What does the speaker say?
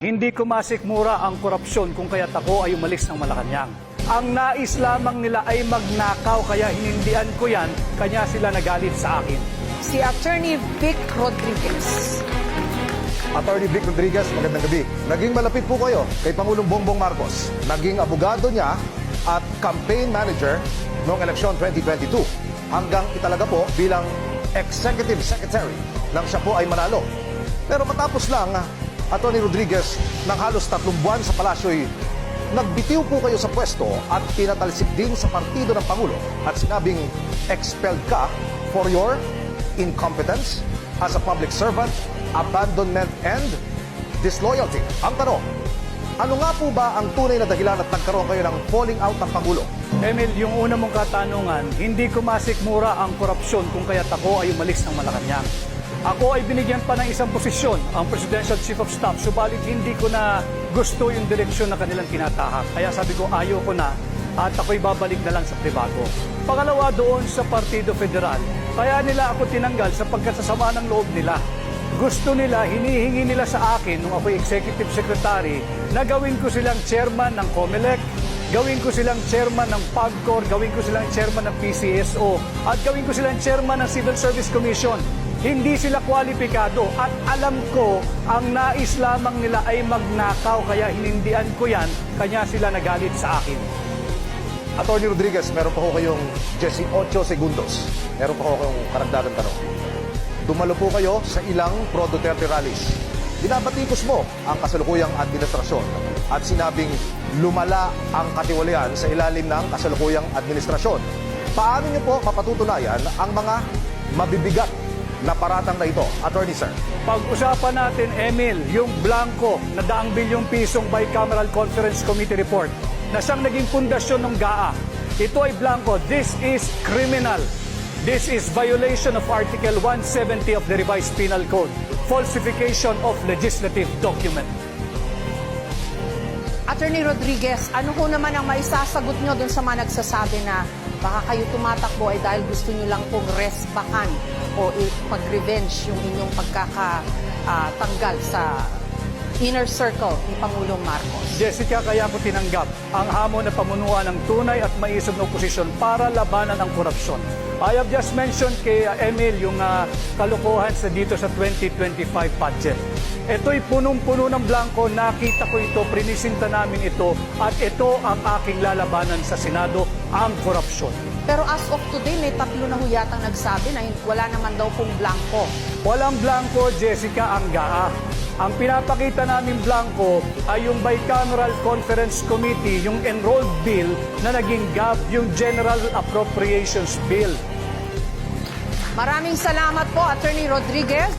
Hindi ko masikmura ang korupsyon kung kaya't ako ay umalis ng Malacanang. Ang nais lamang nila ay magnakaw kaya hinindian ko yan, kanya sila nagalit sa akin. Si Attorney Vic Rodriguez. Attorney Vic Rodriguez, magandang gabi. Naging malapit po kayo kay Pangulong Bongbong Marcos. Naging abogado niya at campaign manager noong eleksyon 2022. Hanggang italaga po bilang executive secretary nang siya po ay manalo. Pero matapos lang, Attorney Rodriguez, ng halos 3 buwan sa palasyo'y nagbitiw po kayo sa pwesto at pinatalsik din sa partido ng Pangulo at sinabing expelled ka for your incompetence as a public servant, abandonment, and disloyalty. Ang tanong, ano nga po ba ang tunay na dahilan at nagkaroon kayo ng falling out ng Pangulo? Emil, yung una mong katanungan, hindi ko masikmura ang korupsyon kung kaya't ako ay umalis ng Malacanang. Ako ay binigyan pa ng isang posisyon, ang Presidential Chief of Staff, subalit hindi ko na gusto yung direksyon na kanilang tinatahak. Kaya sabi ko, ayoko na at ako'y babalik na lang sa pribado. Pangalawa, doon sa Partido Federal, kaya nila ako tinanggal sapagkat sa sama ng loob nila. Gusto nila, hinihingi nila sa akin nung ako'y Executive Secretary na gawin ko silang chairman ng COMELEC, gawin ko silang chairman ng PAGCOR, gawin ko silang chairman ng PCSO, at gawin ko silang chairman ng Civil Service Commission. Hindi sila kwalipikado at alam ko ang nais lamang nila ay magnakaw kaya hinindian ko yan, kanya sila nagalit sa akin. Attorney Rodriguez, meron pa ko kayong 18 segundos. Meron pa ko kayong karagdagang tanong. Dumalo po kayo sa ilang pro-Duterte rallies. Binabatikos mo ang kasalukuyang administrasyon at sinabing lumala ang katiwalian sa ilalim ng kasalukuyang administrasyon. Paano niyo po mapatutunayan ang mga mabibigat na paratang na ito, Attorney Sir? Pag-usapan natin, Emil, yung blanco na 100 bilyong pisong Bicameral Conference Committee report na siyang naging pundasyon ng GAA. Ito ay blanco. This is criminal. This is violation of Article 170 of the Revised Penal Code. Falsification of legislative document. Attorney Rodriguez, ano ho naman ang maisasagot nyo dun sa mga nagsasabi na baka kayo tumatakbo ay dahil gusto nyo lang pong resbakan o pag-revenge yung inyong pagkakatanggal sa inner circle ni Pangulong Marcos? Jessica, kaya ko tinanggap ang hamon na pamunuan ng tunay at maisog na oposisyon para labanan ang korupsyon. I have just mentioned kay Emil yung kalokohan dito sa 2025 budget. Ito'y punong-puno ng blanco, nakita ko ito, prinisinta namin ito, at ito ang aking lalabanan sa Senado, ang korupsyon. Pero as of today, may 3 na ho yatang nagsabi na wala naman daw pong blanco. Walang blanco, Jessica, ang GAA. Ang pinapakita namin blanco ay yung Bicameral Conference Committee, yung enrolled bill na naging GAB, yung General Appropriations Bill. Maraming salamat po, Attorney Rodriguez.